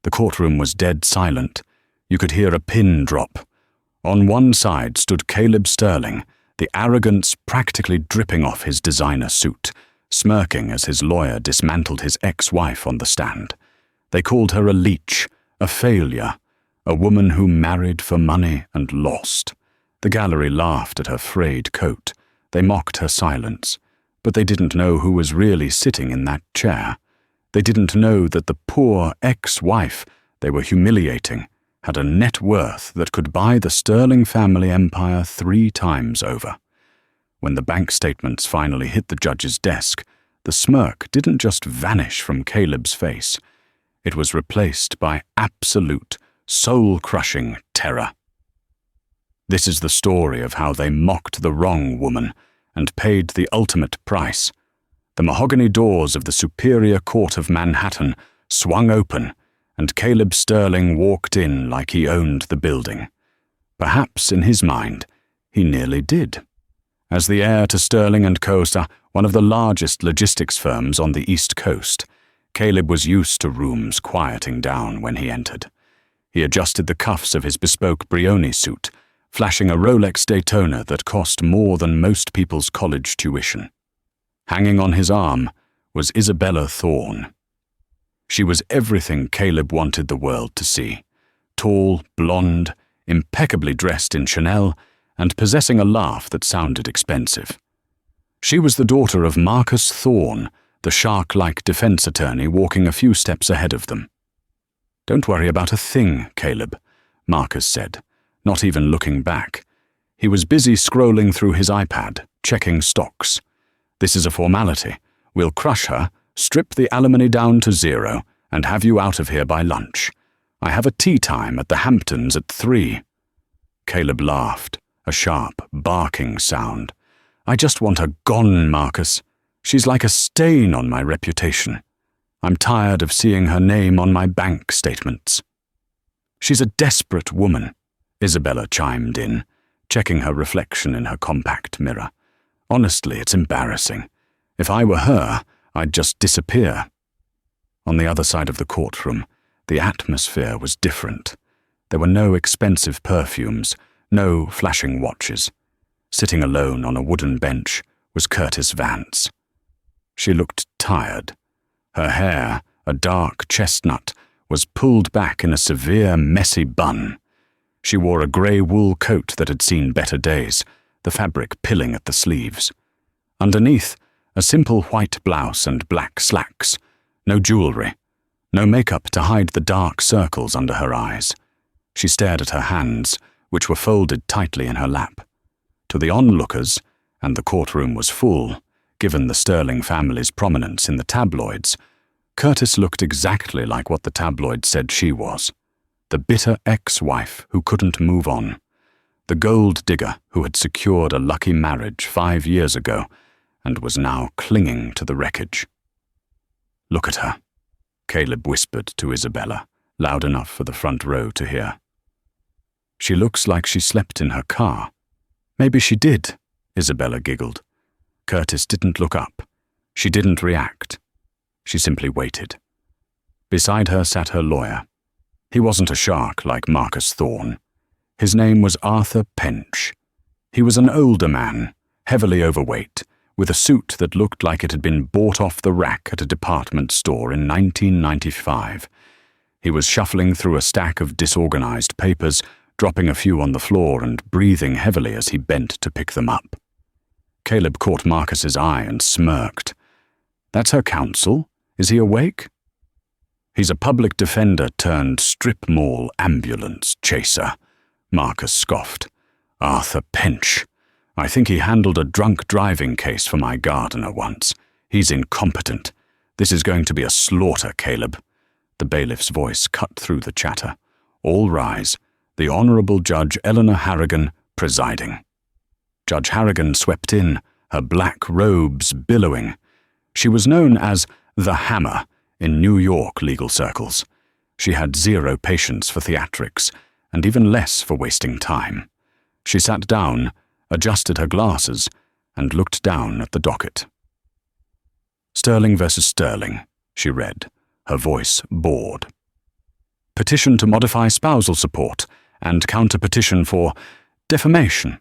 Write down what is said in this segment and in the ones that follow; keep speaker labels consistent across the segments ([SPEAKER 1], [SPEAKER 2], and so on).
[SPEAKER 1] The courtroom was dead silent. You could hear a pin drop. On one side stood Caleb Sterling, the arrogance practically dripping off his designer suit, smirking as his lawyer dismantled his ex-wife on the stand. They called her a leech, a failure, a woman who married for money and lost. The gallery laughed at her frayed coat. They mocked her silence. But they didn't know who was really sitting in that chair. They didn't know that the poor ex-wife they were humiliating had a net worth that could buy the Sterling family empire 3 times over. When the bank statements finally hit the judge's desk, the smirk didn't just vanish from Caleb's face. It was replaced by absolute, soul-crushing terror. This is the story of how they mocked the wrong woman and paid the ultimate price. The mahogany doors of the Superior Court of Manhattan swung open, and Caleb Sterling walked in like he owned the building. Perhaps, in his mind, he nearly did. As the heir to Sterling & Co., one of the largest logistics firms on the East Coast, Caleb was used to rooms quieting down when he entered. He adjusted the cuffs of his bespoke Brioni suit, flashing a Rolex Daytona that cost more than most people's college tuition. Hanging on his arm was Isabella Thorne. She was everything Caleb wanted the world to see. Tall, blonde, impeccably dressed in Chanel, and possessing a laugh that sounded expensive. She was the daughter of Marcus Thorne, the shark-like defense attorney walking a few steps ahead of them. "Don't worry about a thing, Caleb," Marcus said, not even looking back. He was busy scrolling through his iPad, checking stocks. "This is a formality. We'll crush her, strip the alimony down to 0, and have you out of here by lunch. I have a tea time at the Hamptons at 3. Caleb laughed, a sharp, barking sound. "I just want her gone, Marcus. She's like a stain on my reputation. I'm tired of seeing her name on my bank statements." "She's a desperate woman," Isabella chimed in, checking her reflection in her compact mirror. "Honestly, it's embarrassing. If I were her, I'd just disappear." On the other side of the courtroom, the atmosphere was different. There were no expensive perfumes, no flashing watches. Sitting alone on a wooden bench was Curtis Vance. She looked tired. Her hair, a dark chestnut, was pulled back in a severe, messy bun. She wore a grey wool coat that had seen better days, the fabric pilling at the sleeves. Underneath, a simple white blouse and black slacks. No jewellery. No makeup to hide the dark circles under her eyes. She stared at her hands, which were folded tightly in her lap. To the onlookers, and the courtroom was full, given the Sterling family's prominence in the tabloids, Curtis looked exactly like what the tabloids said she was. The bitter ex-wife who couldn't move on. The gold digger who had secured a lucky marriage 5 years ago and was now clinging to the wreckage. "Look at her," Caleb whispered to Isabella, loud enough for the front row to hear. "She looks like she slept in her car." "Maybe she did," Isabella giggled. Curtis didn't look up. She didn't react. She simply waited. Beside her sat her lawyer. He wasn't a shark like Marcus Thorne. His name was Arthur Pench. He was an older man, heavily overweight, with a suit that looked like it had been bought off the rack at a department store in 1995. He was shuffling through a stack of disorganized papers, dropping a few on the floor and breathing heavily as he bent to pick them up. Caleb caught Marcus's eye and smirked. "That's her counsel? Is he awake?" "He's a public defender turned strip mall ambulance chaser," Marcus scoffed. "Arthur Pench. I think he handled a drunk driving case for my gardener once. He's incompetent. This is going to be a slaughter, Caleb." The bailiff's voice cut through the chatter. "All rise. The Honourable Judge Eleanor Harrigan presiding." Judge Harrigan swept in, her black robes billowing. She was known as the Hammer in New York legal circles. She had 0 patience for theatrics, and even less for wasting time. She sat down, adjusted her glasses, and looked down at the docket. "Sterling versus Sterling," she read, her voice bored. petition to modify spousal support and counter-petition for defamation.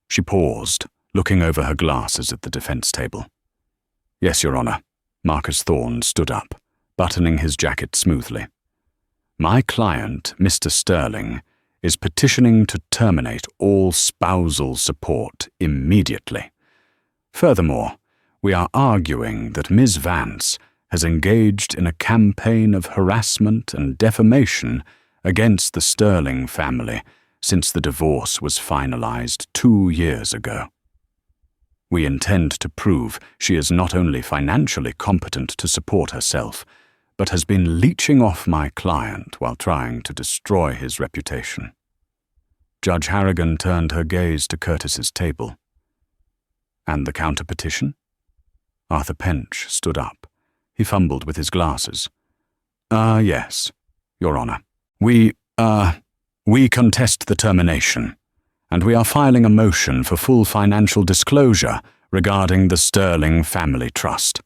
[SPEAKER 1] She paused, looking over her glasses at the defense table. Yes, Your Honor. Marcus Thorne stood up, buttoning his jacket smoothly. My client, Mr. Sterling, is petitioning to terminate all spousal support immediately. Furthermore, we are arguing that Ms. Vance has engaged in a campaign of harassment and defamation against the Sterling family since the divorce was finalized 2 years ago. We intend to prove she is not only financially competent to support herself, but has been leeching off my client while trying to destroy his reputation. Judge Harrigan turned her gaze to Curtis's table. And the counter-petition? Arthur Pench stood up. He fumbled with his glasses. Yes, Your Honor. We contest the termination, and we are filing a motion for full financial disclosure regarding the Sterling Family Trust.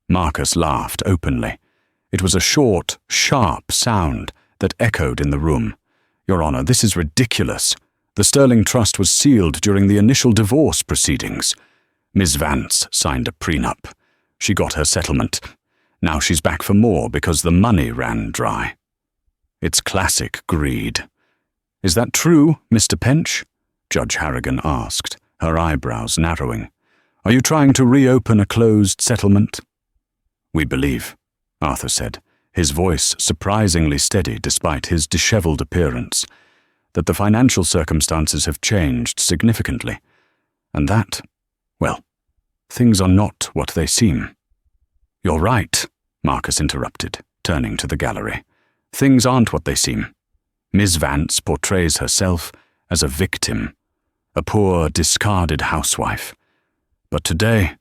[SPEAKER 1] Marcus laughed openly. It was a short, sharp sound that echoed in the room. Your Honor, this is ridiculous. The Sterling Trust was sealed during the initial divorce proceedings. Ms. Vance signed a prenup. She got her settlement. Now she's back for more because the money ran dry. It's classic greed. Is that true, Mr. Pench? Judge Harrigan asked, her eyebrows narrowing. Are you trying to reopen a closed settlement? We believe, Arthur said, his voice surprisingly steady despite his disheveled appearance, that the financial circumstances have changed significantly, and that, well, things are not what they seem. You're right, Marcus interrupted, turning to the gallery. Things aren't what they seem. Ms. Vance portrays herself as a victim, a poor, discarded housewife. But today,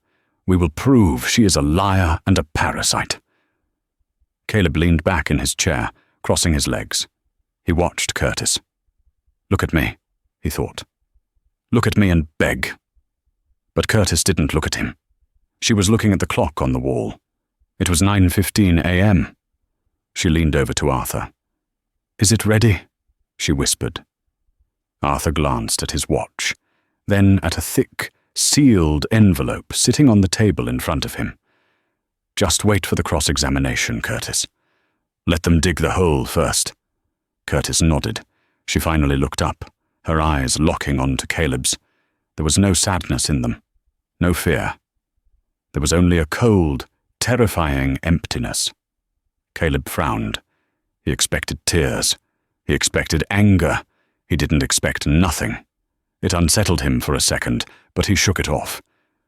[SPEAKER 1] we will prove she is a liar and a parasite. Caleb leaned back in his chair, crossing his legs. He watched Curtis. Look at me, he thought. Look at me and beg. But Curtis didn't look at him. She was looking at the clock on the wall. It was 9:15 a.m. She leaned over to Arthur. Is it ready? She whispered. Arthur glanced at his watch, then at a thick, sealed envelope sitting on the table in front of him. Just wait for the cross-examination, Curtis. Let them dig the hole first. Curtis nodded. She finally looked up, her eyes locking onto Caleb's. There was no sadness in them, no fear. There was only a cold, terrifying emptiness. Caleb frowned. He expected tears. He expected anger. He didn't expect nothing. It unsettled him for a second, but he shook it off.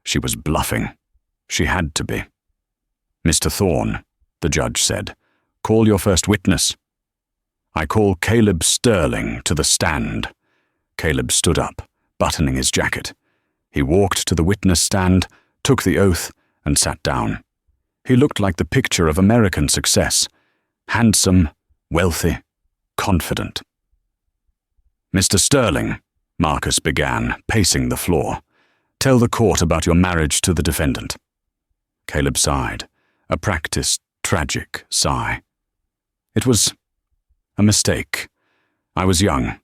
[SPEAKER 1] She was bluffing. She had to be. Mr. Thorne, the judge said, call your first witness. I call Caleb Sterling to the stand. Caleb stood up, buttoning his jacket. He walked to the witness stand, took the oath, and sat down. He looked like the picture of American success. Handsome, wealthy, confident. Mr. Sterling, Marcus began, pacing the floor, tell the court about your marriage to the defendant. Caleb sighed, a practiced, tragic sigh. It was a mistake. I was young.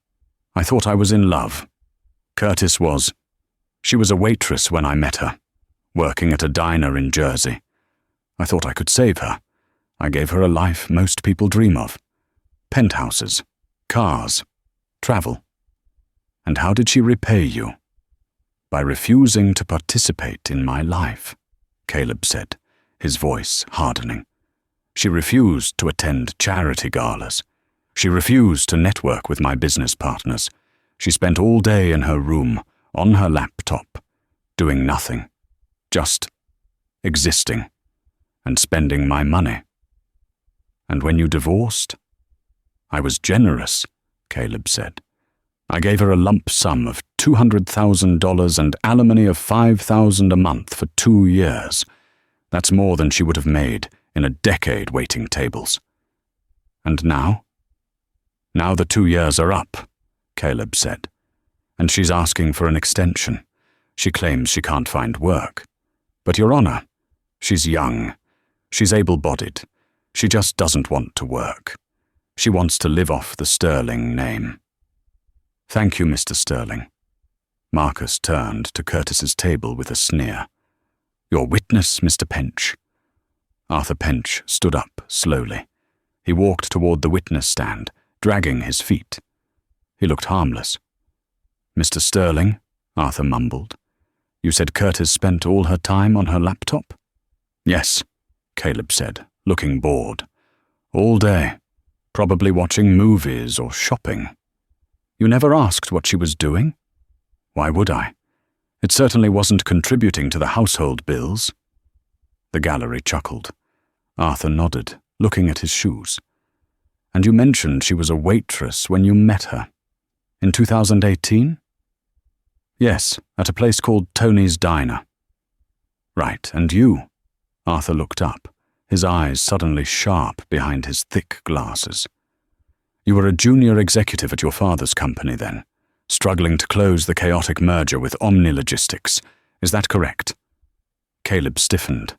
[SPEAKER 1] I thought I was in love. Curtis was. She was a waitress when I met her, working at a diner in Jersey. I thought I could save her. I gave her a life most people dream of. Penthouses, cars, travel. And how did she repay you? By refusing to participate in my life, Caleb said, his voice hardening. She refused to attend charity galas. She refused to network with my business partners. She spent all day in her room, on her laptop, doing nothing, just existing, and spending my money. And when you divorced? I was generous, Caleb said. I gave her a lump sum of $200,000 and alimony of $5,000 a month for 2 years. That's more than she would have made in a decade waiting tables. And now? Now the 2 years are up, Caleb said, and she's asking for an extension. She claims she can't find work. But, Your Honor, she's young. She's able-bodied. She just doesn't want to work. She wants to live off the Sterling name. Thank you, Mr. Sterling. Marcus turned to Curtis's table with a sneer. Your witness, Mr. Pench. Arthur Pench stood up slowly. He walked toward the witness stand, dragging his feet. He looked harmless. Mr. Sterling, Arthur mumbled. You said Curtis spent all her time on her laptop? Yes, Caleb said, looking bored. All day, probably watching movies or shopping. You never asked what she was doing? Why would I? It certainly wasn't contributing to the household bills. The gallery chuckled. Arthur nodded, looking at his shoes. And you mentioned she was a waitress when you met her. In 2018? Yes, at a place called Tony's Diner. Right, and you? Arthur looked up, his eyes suddenly sharp behind his thick glasses. You were a junior executive at your father's company then, struggling to close the chaotic merger with Omni Logistics. Is that correct? Caleb stiffened.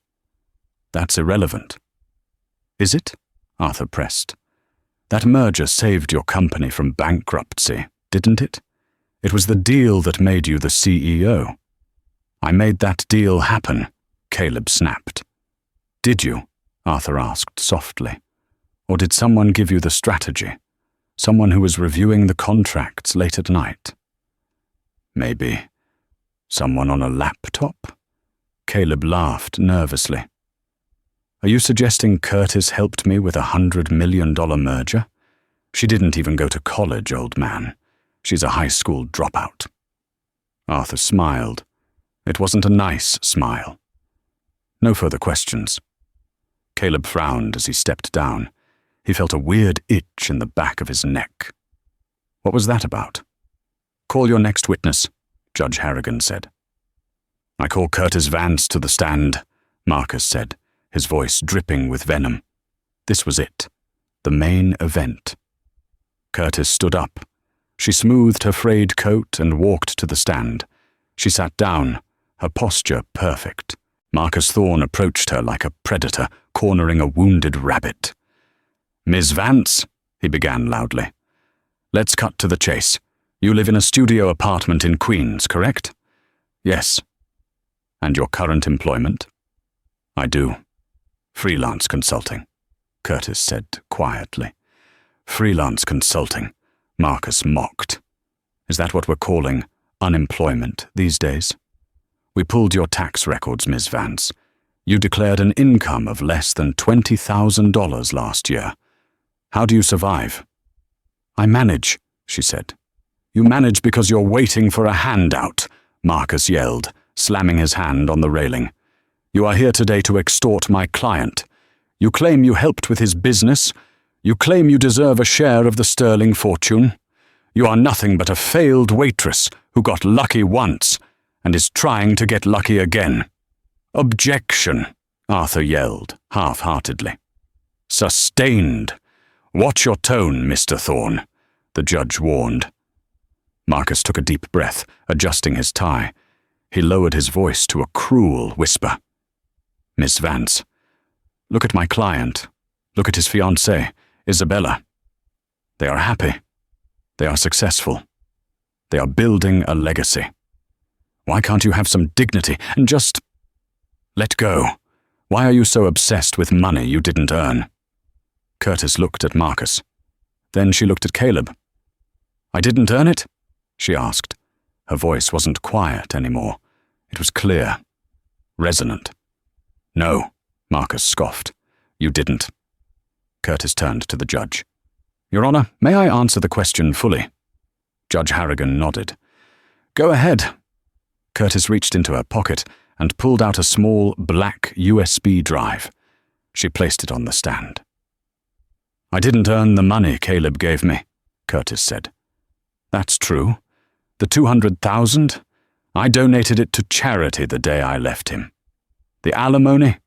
[SPEAKER 1] That's irrelevant. Is it? Arthur pressed. That merger saved your company from bankruptcy, didn't it? It was the deal that made you the CEO. I made that deal happen, Caleb snapped. Did you? Arthur asked softly. Or did someone give you the strategy? Someone who was reviewing the contracts late at night? Maybe someone on a laptop? Caleb laughed nervously. Are you suggesting Curtis helped me with $100 million merger? She didn't even go to college, old man. She's a high school dropout. Arthur smiled. It wasn't a nice smile. No further questions. Caleb frowned as he stepped down. He felt a weird itch in the back of his neck. What was that about? Call your next witness, Judge Harrigan said. I call Curtis Vance to the stand, Marcus said, his voice dripping with venom. This was it, the main event. Curtis stood up. She smoothed her frayed coat and walked to the stand. She sat down, her posture perfect. Marcus Thorne approached her like a predator, cornering a wounded rabbit. Ms. Vance, he began loudly. Let's cut to the chase. You live in a studio apartment in Queens, correct? Yes. And your current employment? I do. Freelance consulting, Curtis said quietly. Freelance consulting, Marcus mocked. Is that what we're calling unemployment these days? We pulled your tax records, Ms. Vance. You declared an income of less than $20,000 last year. How do you survive? I manage, she said. You manage because you're waiting for a handout, Marcus yelled, slamming his hand on the railing. You are here today to extort my client. You claim you helped with his business. You claim you deserve a share of the Sterling fortune. You are nothing but a failed waitress who got lucky once and is trying to get lucky again. Objection, Arthur yelled, half-heartedly. Sustained. Watch your tone, Mr. Thorne, the judge warned. Marcus took a deep breath, adjusting his tie. He lowered his voice to a cruel whisper. Miss Vance, look at my client. Look at his fiancée, Isabella. They are happy. They are successful. They are building a legacy. Why can't you have some dignity and just let go? Why are you so obsessed with money you didn't earn? Curtis looked at Marcus. Then she looked at Caleb. I didn't earn it? She asked. Her voice wasn't quiet anymore. It was clear, resonant. No, Marcus scoffed. You didn't. Curtis turned to the judge. Your Honor, may I answer the question fully? Judge Harrigan nodded. Go ahead. Curtis reached into her pocket and pulled out a small black USB drive. She placed it on the stand. I didn't earn the money Caleb gave me, Curtis said. That's true. The $200,000? I donated it to charity the day I left him. The alimony?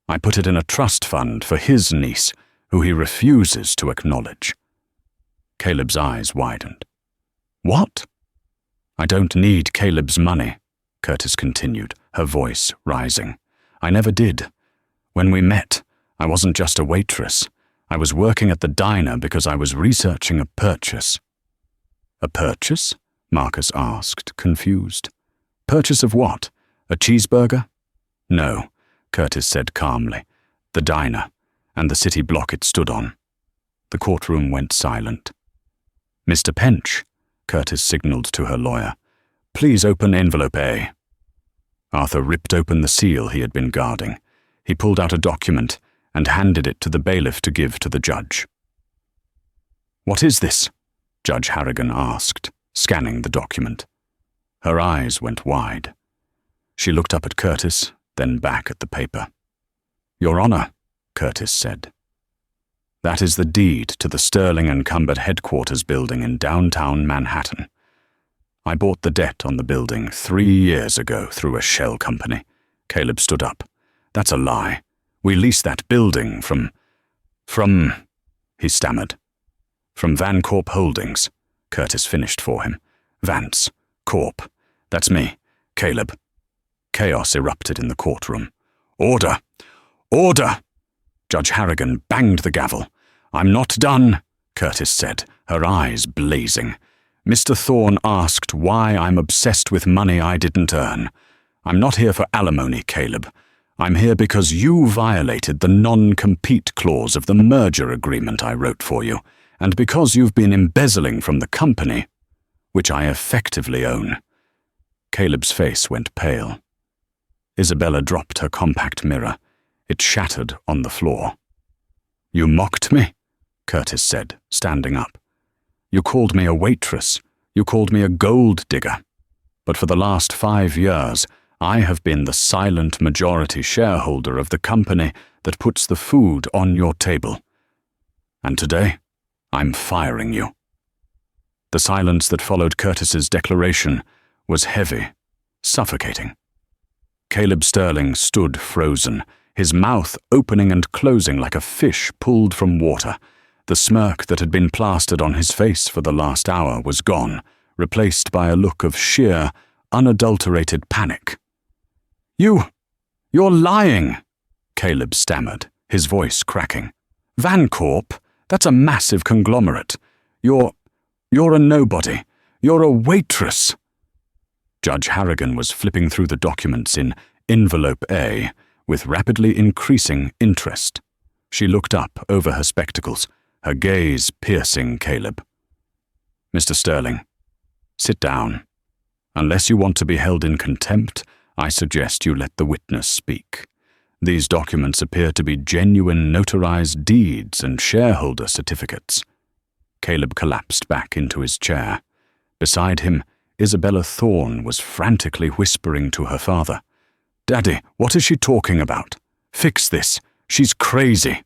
[SPEAKER 1] I put it in a trust fund for his niece, who he refuses to acknowledge. Caleb's eyes widened. What? I don't need Caleb's money, Curtis continued, her voice rising. I never did. When we met, I wasn't just a waitress. I was working at the diner because I was researching a purchase." "A purchase?" Marcus asked, confused. "Purchase of what? A cheeseburger?" "No," Curtis said calmly. "The diner, and the city block it stood on." The courtroom went silent. "Mr. Pench," Curtis signaled to her lawyer, "please open envelope A." Arthur ripped open the seal he had been guarding. He pulled out a document and handed it to the bailiff to give to the judge. "What is this?" Judge Harrigan asked, scanning the document. Her eyes went wide. She looked up at Curtis, then back at the paper. "Your Honor," Curtis said. "That is the deed to the Sterling and Cumbert headquarters building in downtown Manhattan. I bought the debt on the building 3 years ago through a shell company." Caleb stood up. "That's a lie. We leased that building from, he stammered. "From Van Corp Holdings," Curtis finished for him. "Vance, Corp. That's me, Caleb." Chaos erupted in the courtroom. "Order! Order!" Judge Harrigan banged the gavel. "I'm not done," Curtis said, her eyes blazing. "Mr. Thorne asked why I'm obsessed with money I didn't earn. I'm not here for alimony, Caleb. I'm here because you violated the non-compete clause of the merger agreement I wrote for you, and because you've been embezzling from the company, which I effectively own." Caleb's face went pale. Isabella dropped her compact mirror. It shattered on the floor. "You mocked me," Curtis said, standing up. "You called me a waitress. You called me a gold digger. But for the last 5 years, I have been the silent majority shareholder of the company that puts the food on your table. And today, I'm firing you." The silence that followed Curtis's declaration was heavy, suffocating. Caleb Sterling stood frozen, his mouth opening and closing like a fish pulled from water. The smirk that had been plastered on his face for the last hour was gone, replaced by a look of sheer, unadulterated panic. You're lying," Caleb stammered, his voice cracking. "Van Corp, that's a massive conglomerate. You're a nobody. You're a waitress." Judge Harrigan was flipping through the documents in envelope A with rapidly increasing interest. She looked up over her spectacles, her gaze piercing Caleb. "Mr. Sterling, sit down. Unless you want to be held in contempt, I suggest you let the witness speak. These documents appear to be genuine notarized deeds and shareholder certificates." Caleb collapsed back into his chair. Beside him, Isabella Thorne was frantically whispering to her father. "Daddy, what is she talking about? Fix this. She's crazy."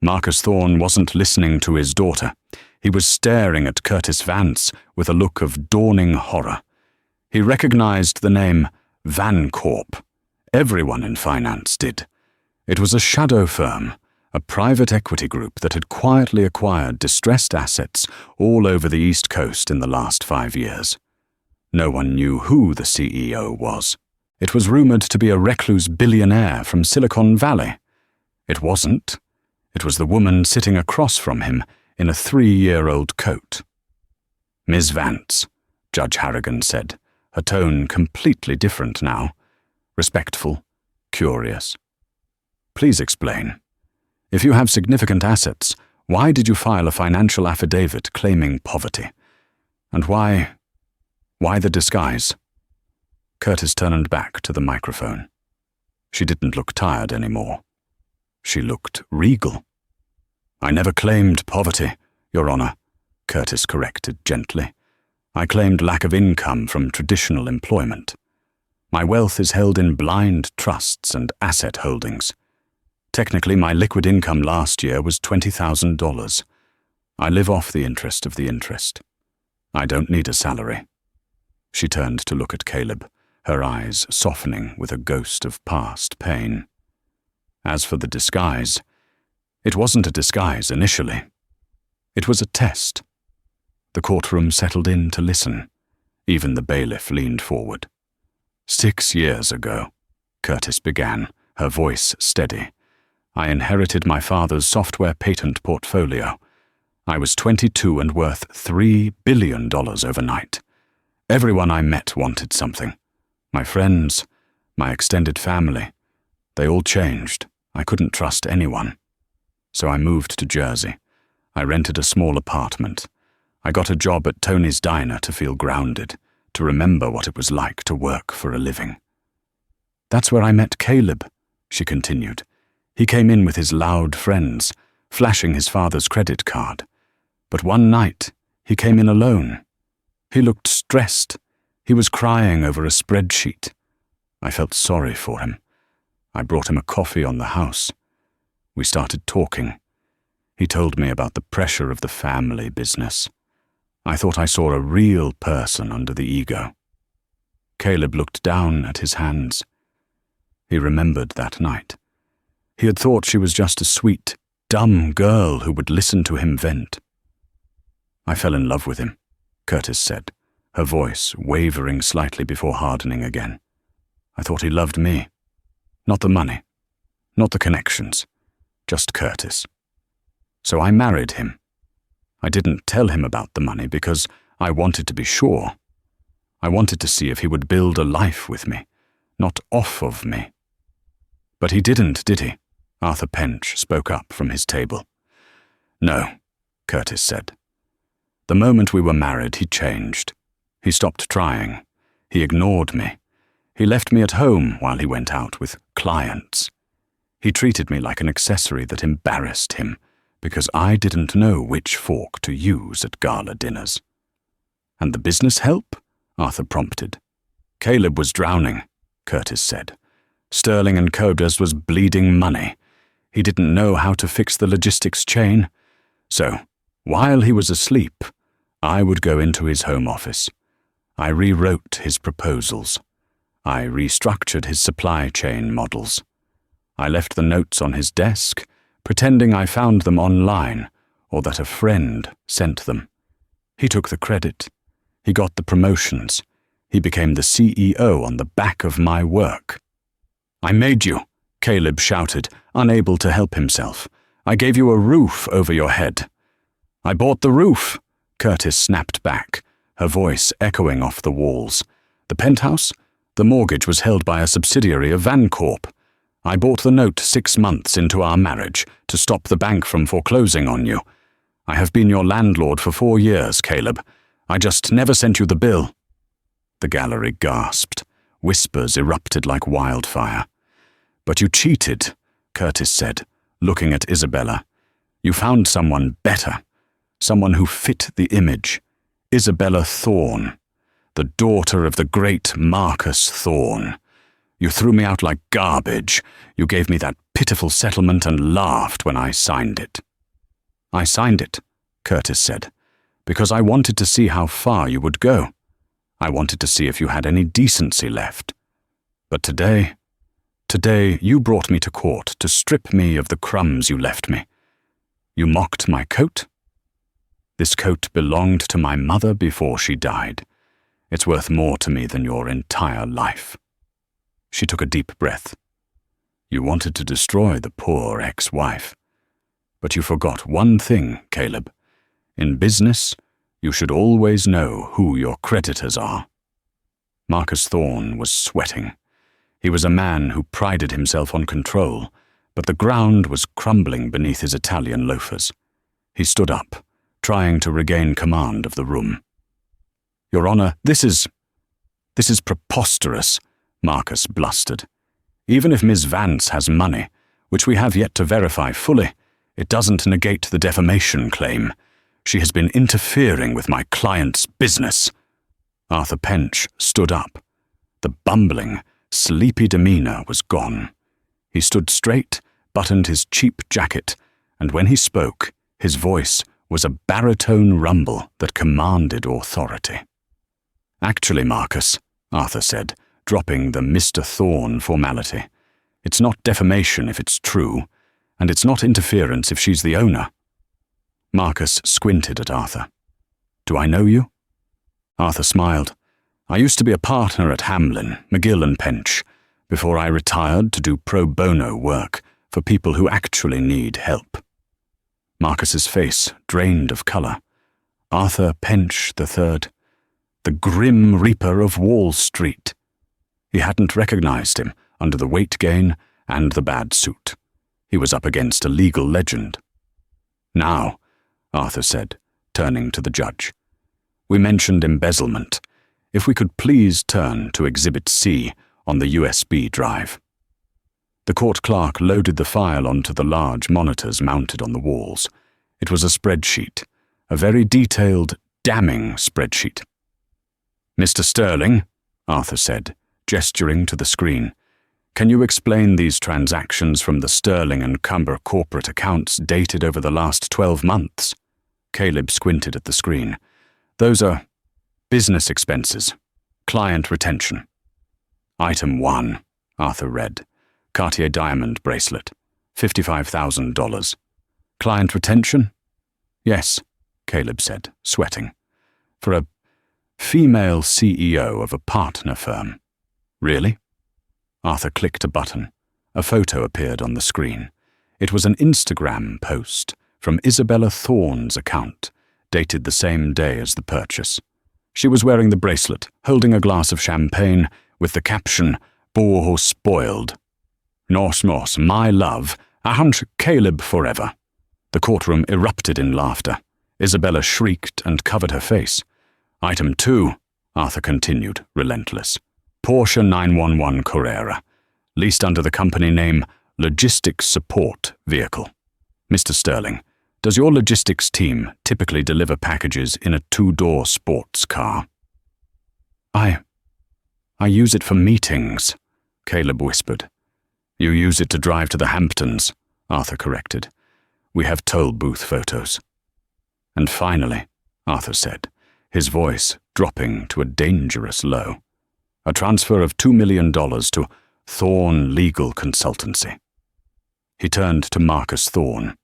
[SPEAKER 1] Marcus Thorne wasn't listening to his daughter. He was staring at Curtis Vance with a look of dawning horror. He recognized the name Van Corp. Everyone in finance did. It was a shadow firm, a private equity group that had quietly acquired distressed assets all over the East Coast in the last 5 years. No one knew who the CEO was. It was rumored to be a recluse billionaire from Silicon Valley. It wasn't. It was the woman sitting across from him in a 3-year-old coat. "Ms. Vance," Judge Harrigan said, her tone completely different now. Respectful, curious. "Please explain. If you have significant assets, why did you file a financial affidavit claiming poverty? And why the disguise?" Curtis turned back to the microphone. She didn't look tired anymore. She looked regal. "I never claimed poverty, Your Honor," Curtis corrected gently. "I claimed lack of income from traditional employment. My wealth is held in blind trusts and asset holdings. Technically, my liquid income last year was $20,000. I live off the interest of the interest. I don't need a salary." She turned to look at Caleb, her eyes softening with a ghost of past pain. As for the disguise, it wasn't a disguise initially. It was a test. The courtroom settled in to listen. Even the bailiff leaned forward. 6 years ago, Curtis began, her voice steady, I inherited my father's software patent portfolio. I was 22 and worth $3 billion overnight. Everyone I met wanted something. My friends, my extended family, they all changed. I couldn't trust anyone. So I moved to Jersey. I rented a small apartment. I got a job at Tony's Diner to feel grounded, to remember what it was like to work for a living. That's where I met Caleb, she continued. He came in with his loud friends, flashing his father's credit card. But one night, he came in alone. He looked stressed. He was crying over a spreadsheet. I felt sorry for him. I brought him a coffee on the house. We started talking. He told me about the pressure of the family business. I thought I saw a real person under the ego. Caleb looked down at his hands. He remembered that night. He had thought she was just a sweet, dumb girl who would listen to him vent. I fell in love with him, Curtis said, her voice wavering slightly before hardening again. I thought he loved me. Not the money, not the connections, just Curtis. So I married him. I didn't tell him about the money because I wanted to be sure. I wanted to see if he would build a life with me, not off of me. But he didn't, did he? Arthur Pench spoke up from his table. No, Curtis said. The moment we were married, he changed. He stopped trying. He ignored me. He left me at home while he went out with clients. He treated me like an accessory that embarrassed him because I didn't know which fork to use at gala dinners. And the business help? Arthur prompted. Caleb was drowning, Curtis said. Sterling and Cobras was bleeding money. He didn't know how to fix the logistics chain. So, while he was asleep, I would go into his home office. I rewrote his proposals. I restructured his supply chain models. I left the notes on his desk, pretending I found them online or that a friend sent them. He took the credit. He got the promotions. He became the CEO on the back of my work. I made you, Caleb shouted, unable to help himself. I gave you a roof over your head. I bought the roof, Curtis snapped back, her voice echoing off the walls. The penthouse? The mortgage was held by a subsidiary of Vancorp. I bought the note 6 months into our marriage to stop the bank from foreclosing on you. I have been your landlord for 4 years, Caleb. I just never sent you the bill. The gallery gasped. Whispers erupted like wildfire. But you cheated, Curtis said, looking at Isabella. You found someone better, someone who fit the image. Isabella Thorne, the daughter of the great Marcus Thorne. You threw me out like garbage. You gave me that pitiful settlement and laughed when I signed it. I signed it, Curtis said, because I wanted to see how far you would go. I wanted to see if you had any decency left. But today you brought me to court to strip me of the crumbs you left me. You mocked my coat. This coat belonged to my mother before she died. It's worth more to me than your entire life. She took a deep breath. You wanted to destroy the poor ex-wife. But you forgot one thing, Caleb. In business, you should always know who your creditors are. Marcus Thorne was sweating. He was a man who prided himself on control, but the ground was crumbling beneath his Italian loafers. He stood up, trying to regain command of the room. Your Honor, this is preposterous, Marcus blustered. Even if Ms. Vance has money, which we have yet to verify fully, it doesn't negate the defamation claim. She has been interfering with my client's business. Arthur Pench stood up. The bumbling, sleepy demeanor was gone. He stood straight, buttoned his cheap jacket, and when he spoke, his voice was a baritone rumble that commanded authority. Actually, Marcus, Arthur said, dropping the Mr. Thorne formality. It's not defamation if it's true, and it's not interference if she's the owner. Marcus squinted at Arthur. Do I know you? Arthur smiled. I used to be a partner at Hamlin, McGill and Pench, before I retired to do pro bono work for people who actually need help. Marcus's face drained of colour. Arthur Pench III, the Grim Reaper of Wall Street. He hadn't recognized him under the weight gain and the bad suit. He was up against a legal legend. "Now," Arthur said, turning to the judge, "we mentioned embezzlement. If we could please turn to Exhibit C on the USB drive." The court clerk loaded the file onto the large monitors mounted on the walls. It was a spreadsheet, a very detailed, damning spreadsheet. "Mr. Sterling," Arthur said, gesturing to the screen, "can you explain these transactions from the Sterling and Cumber corporate accounts dated over the last 12 months? Caleb squinted at the screen. "Those are business expenses, client retention." "Item 1, Arthur read. "Cartier diamond bracelet, $55,000. Client retention?" "Yes," Caleb said, sweating. "For a female CEO of a partner firm." "Really?" Arthur clicked a button. A photo appeared on the screen. It was an Instagram post from Isabella Thorne's account, dated the same day as the purchase. She was wearing the bracelet, holding a glass of champagne, with the caption, "Boho spoiled." "Nos, my love, ahant Caleb forever." The courtroom erupted in laughter. Isabella shrieked and covered her face. "Item 2, Arthur continued, relentless. "Porsche 911 Carrera, leased under the company name Logistics Support Vehicle. Mr. Sterling, does your logistics team typically deliver packages in a 2-door sports car?" I use it for meetings," Caleb whispered. "You use it to drive to the Hamptons," Arthur corrected. "We have toll booth photos." "And finally," Arthur said, his voice dropping to a dangerous low, "a transfer of $2 million to Thorne Legal Consultancy." He turned to Marcus Thorne.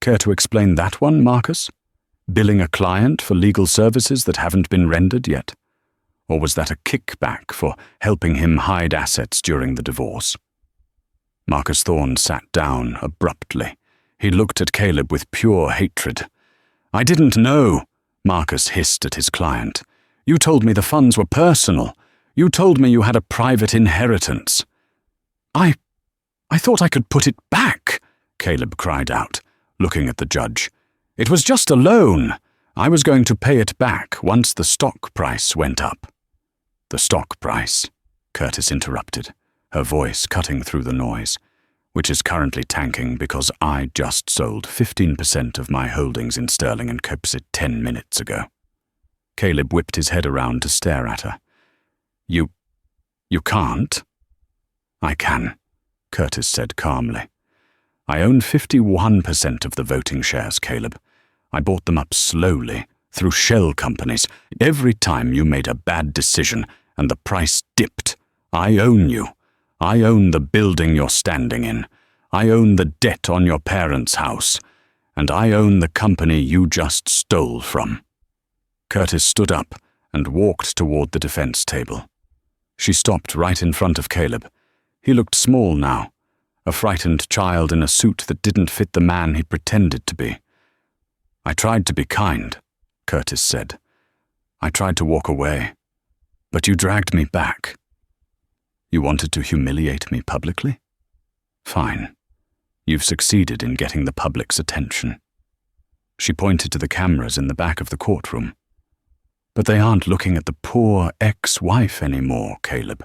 [SPEAKER 1] "Care to explain that one, Marcus? Billing a client for legal services that haven't been rendered yet? Or was that a kickback for helping him hide assets during the divorce?" Marcus Thorne sat down abruptly. He looked at Caleb with pure hatred. "I didn't know," Marcus hissed at his client. "You told me the funds were personal. You told me you had a private inheritance." I thought I could put it back," Caleb cried out, looking at the judge. "It was just a loan. I was going to pay it back once the stock price went up." "The stock price," Curtis interrupted, her voice cutting through the noise, "which is currently tanking because I just sold 15% of my holdings in Sterling and Coipsit 10 minutes ago." Caleb whipped his head around to stare at her. You can't?" "I can," Curtis said calmly. "I own 51% of the voting shares, Caleb. I bought them up slowly, through shell companies. Every time you made a bad decision and the price dipped, I own you. I own the building you're standing in. I own the debt on your parents' house. And I own the company you just stole from." Curtis stood up and walked toward the defense table. She stopped right in front of Caleb. He looked small now, a frightened child in a suit that didn't fit the man he pretended to be. "I tried to be kind," Curtis said. "I tried to walk away, but you dragged me back. You wanted to humiliate me publicly? Fine. You've succeeded in getting the public's attention." She pointed to the cameras in the back of the courtroom. "But they aren't looking at the poor ex-wife anymore, Caleb.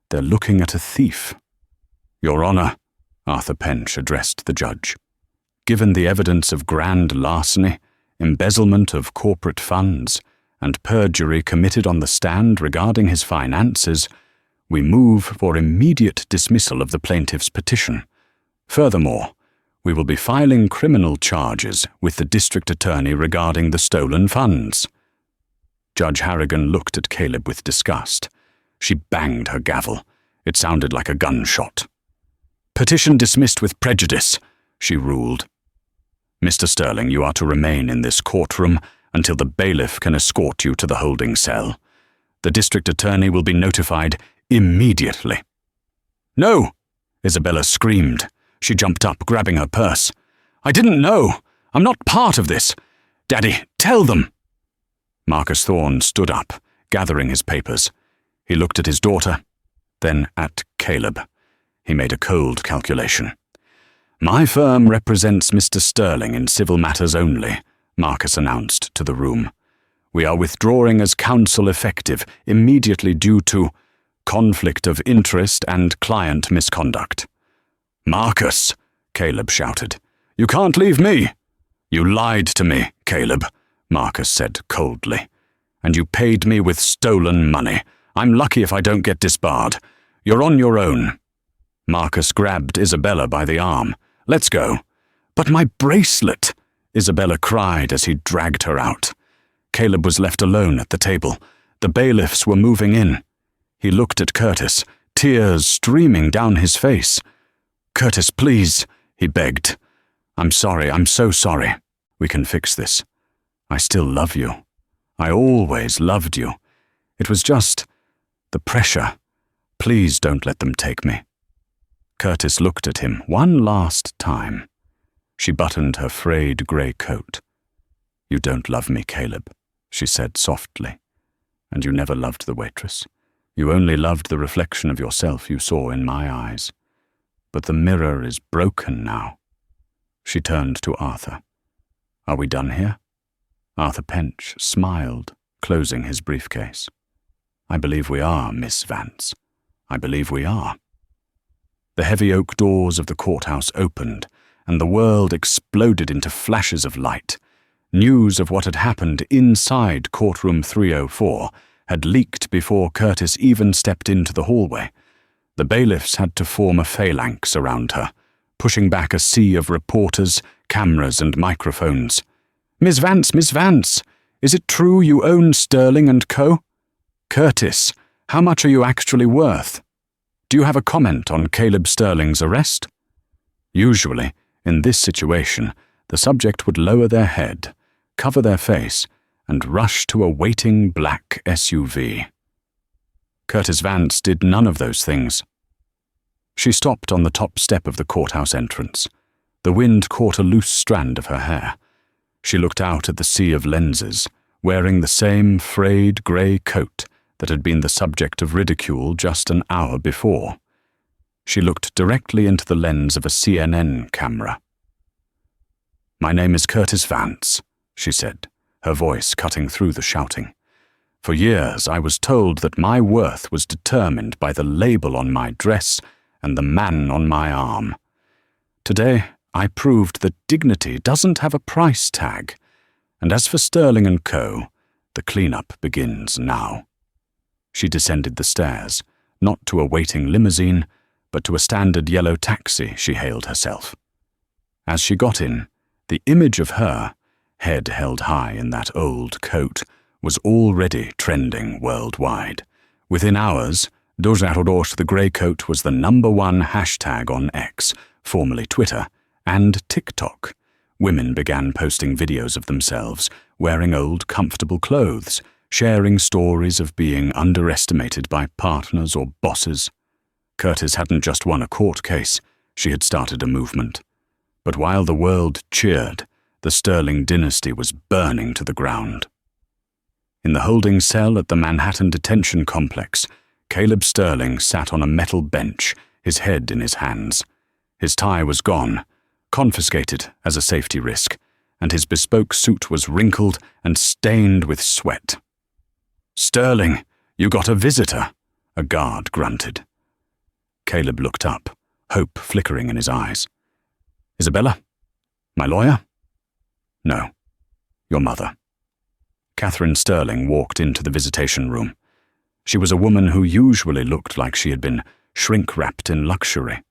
[SPEAKER 1] They're looking at a thief." "Your Honor," Arthur Pench addressed the judge, "given the evidence of grand larceny, embezzlement of corporate funds, and perjury committed on the stand regarding his finances, we move for immediate dismissal of the plaintiff's petition. Furthermore, we will be filing criminal charges with the district attorney regarding the stolen funds." Judge Harrigan looked at Caleb with disgust. She banged her gavel. It sounded like a gunshot. "Petition dismissed with prejudice," she ruled. "Mr. Sterling, you are to remain in this courtroom until the bailiff can escort you to the holding cell. The district attorney will be notified immediately." "No!" Isabella screamed. She jumped up, grabbing her purse. "I didn't know! I'm not part of this! Daddy, tell them!" Marcus Thorne stood up, gathering his papers. He looked at his daughter, then at Caleb. He made a cold calculation. "My firm represents Mr. Sterling in civil matters only," Marcus announced to the room. "We are withdrawing as counsel effective immediately due to conflict of interest and client misconduct." "Marcus," Caleb shouted, "you can't leave me." "You lied to me, Caleb," Marcus said coldly. "And you paid me with stolen money. I'm lucky if I don't get disbarred. You're on your own." Marcus grabbed Isabella by the arm. "Let's go." "But my bracelet," Isabella cried as he dragged her out. Caleb was left alone at the table. The bailiffs were moving in. He looked at Curtis, tears streaming down his face. "Curtis, please," he begged. "I'm sorry, I'm so sorry. We can fix this. I still love you. I always loved you. It was just the pressure. Please don't let them take me." Curtis looked at him one last time. She buttoned her frayed grey coat. "You don't love me, Caleb," she said softly. "And you never loved the waitress. You only loved the reflection of yourself you saw in my eyes. But the mirror is broken now." She turned to Arthur. "Are we done here?" Arthur Pench smiled, closing his briefcase. "I believe we are, Miss Vance. I believe we are." The heavy oak doors of the courthouse opened, and the world exploded into flashes of light. News of what had happened inside courtroom 304 had leaked before Curtis even stepped into the hallway. The bailiffs had to form a phalanx around her, pushing back a sea of reporters, cameras, and microphones. Miss Vance, is it true you own Sterling & Co.? Curtis, how much are you actually worth? Do you have a comment on Caleb Sterling's arrest?" Usually, in this situation, the subject would lower their head, cover their face, and rush to a waiting black SUV. Curtis Vance did none of those things. She stopped on the top step of the courthouse entrance. The wind caught a loose strand of her hair. She looked out at the sea of lenses, wearing the same frayed grey coat that had been the subject of ridicule just an hour before. She looked directly into the lens of a CNN camera. "My name is Curtis Vance," she said, her voice cutting through the shouting. "For years I was told that my worth was determined by the label on my dress and the man on my arm. Today I proved that dignity doesn't have a price tag, and as for Sterling & Co., the cleanup begins now." She descended the stairs, not to a waiting limousine, but to a standard yellow taxi she hailed herself. As she got in, the image of her, head held high in that old coat, was already trending worldwide. Within hours, Dojarodosh the Grey Coat was the #1 hashtag on X, formerly Twitter, and TikTok. Women began posting videos of themselves, wearing old comfortable clothes, sharing stories of being underestimated by partners or bosses. Curtis hadn't just won a court case, she had started a movement. But while the world cheered, the Sterling dynasty was burning to the ground. In the holding cell at the Manhattan Detention Complex, Caleb Sterling sat on a metal bench, his head in his hands. His tie was gone, confiscated as a safety risk, and his bespoke suit was wrinkled and stained with sweat. "Sterling, you got a visitor," a guard grunted. Caleb looked up, hope flickering in his eyes. "Isabella? My lawyer?" "No, your mother." Catherine Sterling walked into the visitation room. She was a woman who usually looked like she had been shrink-wrapped in luxury.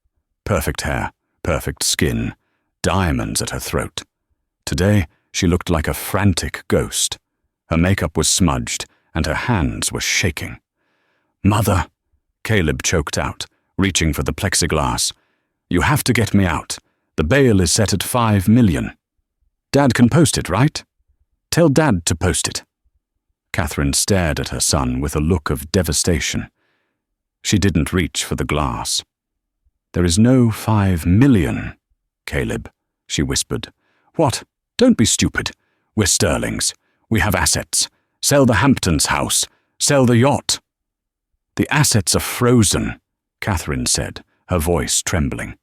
[SPEAKER 1] Perfect hair, perfect skin, diamonds at her throat. Today, she looked like a frantic ghost. Her makeup was smudged, and her hands were shaking. "Mother," Caleb choked out, reaching for the plexiglass. "You have to get me out. The bail is set at $5 million. Dad can post it, right? Tell Dad to post it." Catherine stared at her son with a look of devastation. She didn't reach for the glass. There is no 5 million, Caleb, she whispered. What? Don't be stupid. We're Sterlings. We have assets. Sell the Hamptons house. Sell the yacht. The assets are frozen, Catherine said, her voice trembling.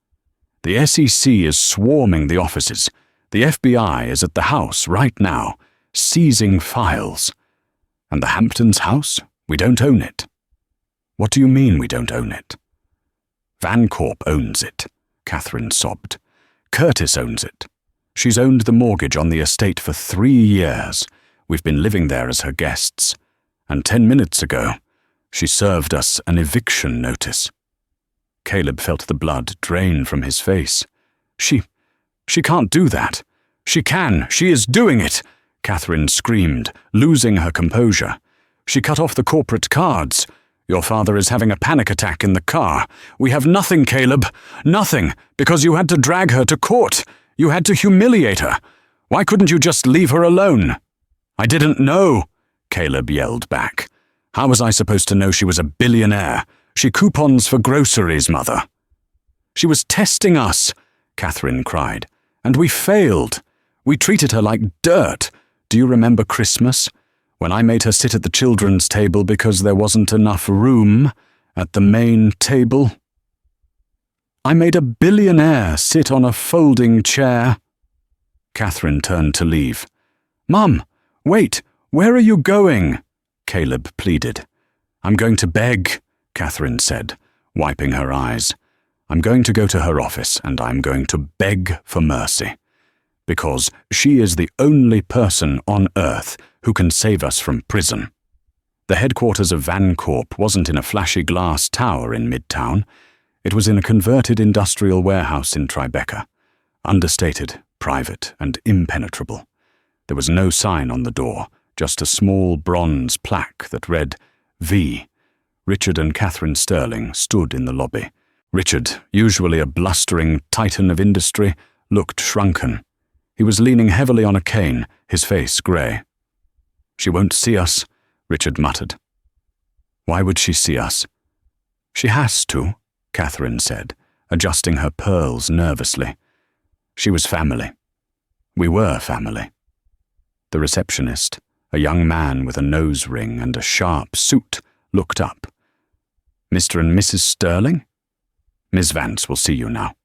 [SPEAKER 1] The SEC is swarming the offices. The FBI is at the house right now, seizing files. And the Hamptons house? We don't own it. What do you mean we don't own it? Van Corp owns it, Catherine sobbed. Curtis owns it. She's owned the mortgage on the estate for 3 years. We've been living there as her guests. And 10 minutes ago, she served us an eviction notice. Caleb felt the blood drain from his face. She can't do that. She can. She is doing it, Catherine screamed, losing her composure. She cut off the corporate cards. Your father is having a panic attack in the car. We have nothing, Caleb. Nothing, because you had to drag her to court. You had to humiliate her. Why couldn't you just leave her alone? I didn't know, Caleb yelled back. How was I supposed to know she was a billionaire? She coupons for groceries, Mother. She was testing us, Catherine cried, and we failed. We treated her like dirt. Do you remember Christmas? When I made her sit at the children's table because there wasn't enough room at the main table? I made a billionaire sit on a folding chair. Catherine turned to leave. Mum, wait, where are you going? Caleb pleaded. I'm going to beg, Catherine said, wiping her eyes. I'm going to go to her office and I'm going to beg for mercy. Because she is the only person on earth who can save us from prison. The headquarters of Van Corp wasn't in a flashy glass tower in Midtown. It was in a converted industrial warehouse in Tribeca, understated, private, and impenetrable. There was no sign on the door, just a small bronze plaque that read, V. Richard and Catherine Sterling stood in the lobby. Richard, usually a blustering titan of industry, looked shrunken. He was leaning heavily on a cane, his face grey. She won't see us, Richard muttered. Why would she see us? She has to, Catherine said, adjusting her pearls nervously. She was family. We were family. The receptionist, a young man with a nose ring and a sharp suit, looked up. Mr. and Mrs. Sterling? Miss Vance will see you now.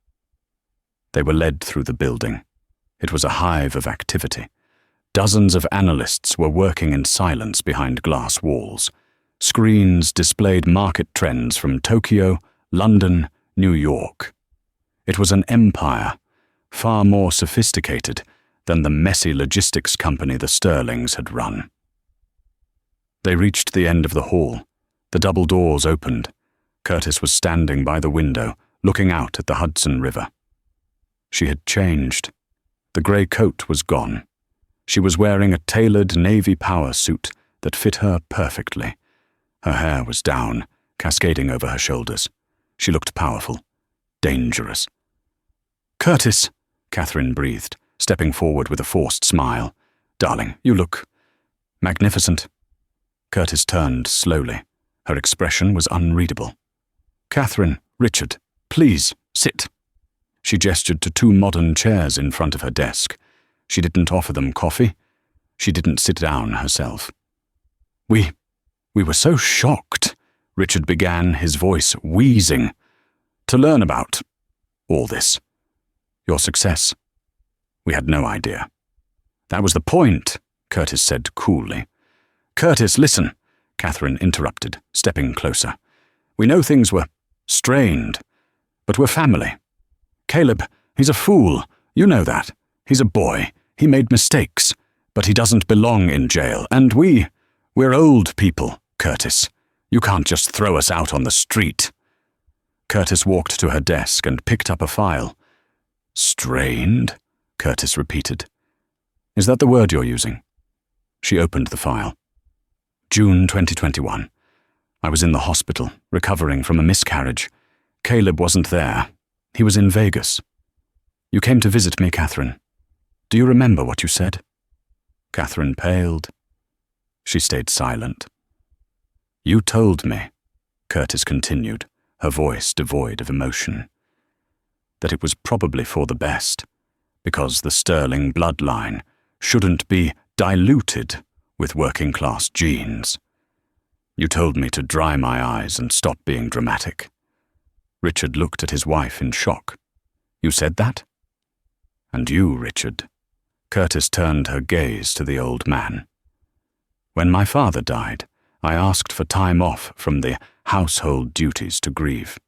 [SPEAKER 1] They were led through the building. It was a hive of activity. Dozens of analysts were working in silence behind glass walls. Screens displayed market trends from Tokyo, London, New York. It was an empire, far more sophisticated than the messy logistics company the Sterlings had run. They reached the end of the hall. The double doors opened. Curtis was standing by the window, looking out at the Hudson River. She had changed. The grey coat was gone. She was wearing a tailored navy power suit that fit her perfectly. Her hair was down, cascading over her shoulders. She looked powerful, dangerous. Curtis, Catherine breathed, stepping forward with a forced smile. Darling, you look magnificent. Curtis turned slowly. Her expression was unreadable. Catherine, Richard, please, sit. She gestured to 2 modern chairs in front of her desk. She didn't offer them coffee. She didn't sit down herself. We were so shocked, Richard began, his voice wheezing, to learn about all this. Your success. We had no idea. That was the point, Curtis said coolly. Curtis, listen, Catherine interrupted, stepping closer. We know things were strained, but we're family. Caleb, he's a fool. You know that. He's a boy. He made mistakes, but he doesn't belong in jail. And we're old people, Curtis. You can't just throw us out on the street. Curtis walked to her desk and picked up a file. Strained? Curtis repeated. Is that the word you're using? She opened the file. June 2021. I was in the hospital, recovering from a miscarriage. Caleb wasn't there. He was in Vegas. You came to visit me, Catherine. Do you remember what you said? Catherine paled. She stayed silent. You told me, Curtis continued, her voice devoid of emotion. that it was probably for the best, because the Sterling bloodline shouldn't be diluted with working-class genes. You told me to dry my eyes and stop being dramatic. Richard looked at his wife in shock. You said that? And you, Richard. Curtis turned her gaze to the old man. When my father died, I asked for time off from the household duties to grieve.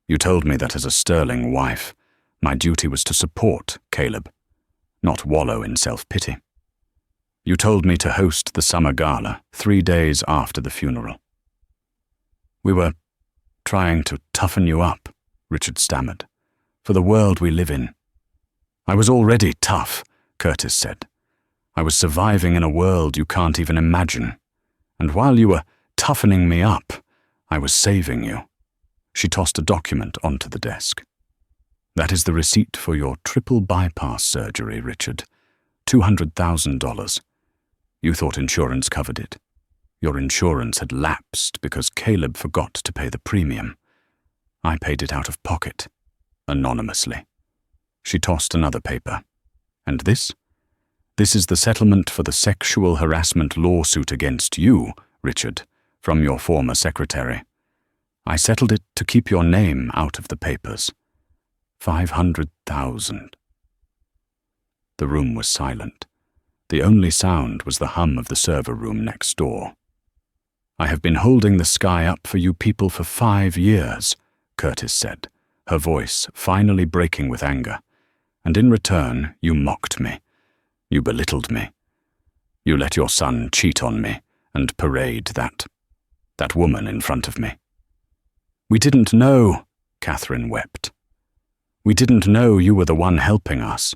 [SPEAKER 1] You told me that as a Sterling wife, my duty was to support Caleb, not wallow in self-pity. You told me to host the summer gala 3 days after the funeral. We were trying to toughen you up, Richard stammered, for the world we live in. I was already tough, Curtis said. I was surviving in a world you can't even imagine. And while you were toughening me up, I was saving you. She tossed a document onto the desk. That is the receipt for your triple bypass surgery, Richard. $200,000. You thought insurance covered it. Your insurance had lapsed because Caleb forgot to pay the premium. I paid it out of pocket, anonymously. She tossed another paper. And this? This is the settlement for the sexual harassment lawsuit against you, Richard, from your former secretary. I settled it to keep your name out of the papers. $500,000. The room was silent. The only sound was the hum of the server room next door. I have been holding the sky up for you people for 5 years, Curtis said, her voice finally breaking with anger. And in return, you mocked me. You belittled me. You let your son cheat on me and parade that woman in front of me. We didn't know, Catherine wept. We didn't know you were the one helping us.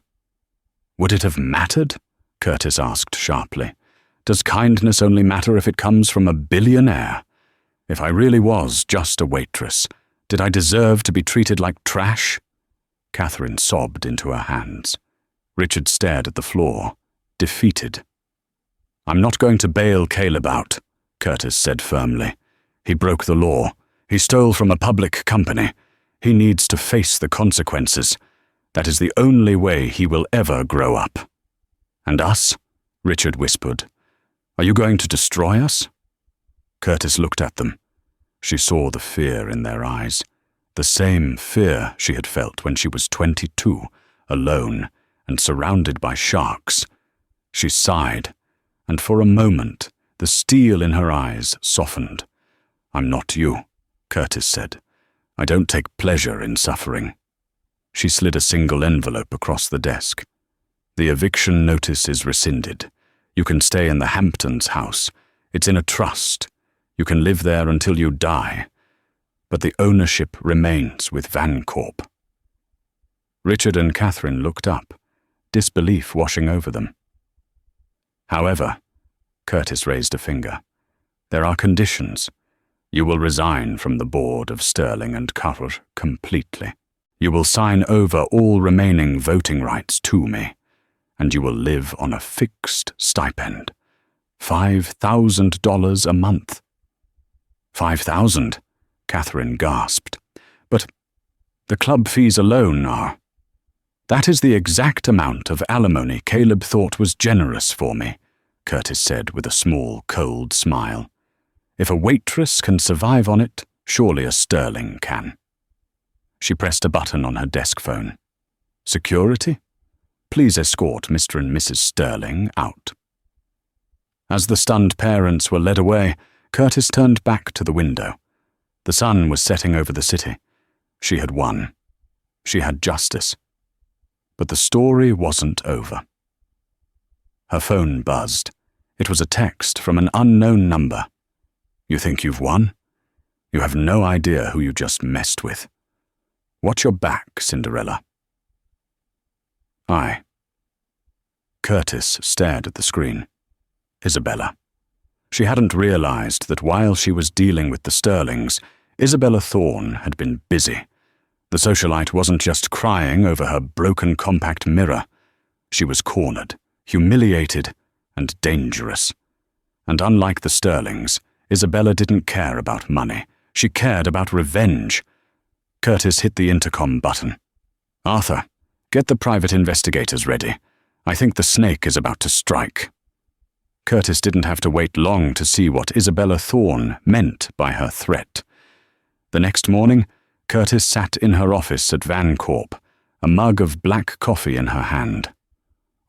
[SPEAKER 1] Would it have mattered? Curtis asked sharply. Does kindness only matter if it comes from a billionaire? If I really was just a waitress, did I deserve to be treated like trash? Catherine sobbed into her hands. Richard stared at the floor, defeated. I'm not going to bail Caleb out, Curtis said firmly. He broke the law. He stole from a public company. He needs to face the consequences. That is the only way he will ever grow up. And us? Richard whispered. Are you going to destroy us? Curtis looked at them. She saw the fear in their eyes, the same fear she had felt when she was 22, alone and surrounded by sharks. She sighed, and for a moment the steel in her eyes softened. I'm not you, Curtis said. I don't take pleasure in suffering. She slid a single envelope across the desk. The eviction notice is rescinded. You can stay in the Hamptons house. It's in a trust. You can live there until you die. But the ownership remains with Vancorp. Richard and Catherine looked up, disbelief washing over them. However, Curtis raised a finger. There are conditions. You will resign from the board of Sterling and Carter completely. You will sign over all remaining voting rights to me, and you will live on a fixed stipend. $5,000 a month. 5,000, Catherine gasped. But the club fees alone are. That is the exact amount of alimony Caleb thought was generous for me, Curtis said with a small, cold smile. If a waitress can survive on it, surely a Sterling can. She pressed a button on her desk phone. Security? Please escort Mr. and Mrs. Sterling out. As the stunned parents were led away, Curtis turned back to the window. The sun was setting over the city. She had won. She had justice. But the story wasn't over. Her phone buzzed. It was a text from an unknown number. You think you've won? You have no idea who you just messed with. Watch your back, Cinderella. Aye. Curtis stared at the screen. Isabella. She hadn't realized that while she was dealing with the Sterlings, Isabella Thorne had been busy. The socialite wasn't just crying over her broken compact mirror. She was cornered, humiliated, and dangerous. And unlike the Sterlings, Isabella didn't care about money. She cared about revenge. Curtis hit the intercom button. Arthur, get the private investigators ready. I think the snake is about to strike." Curtis didn't have to wait long to see what Isabella Thorne meant by her threat. The next morning, Curtis sat in her office at Vancorp, a mug of black coffee in her hand.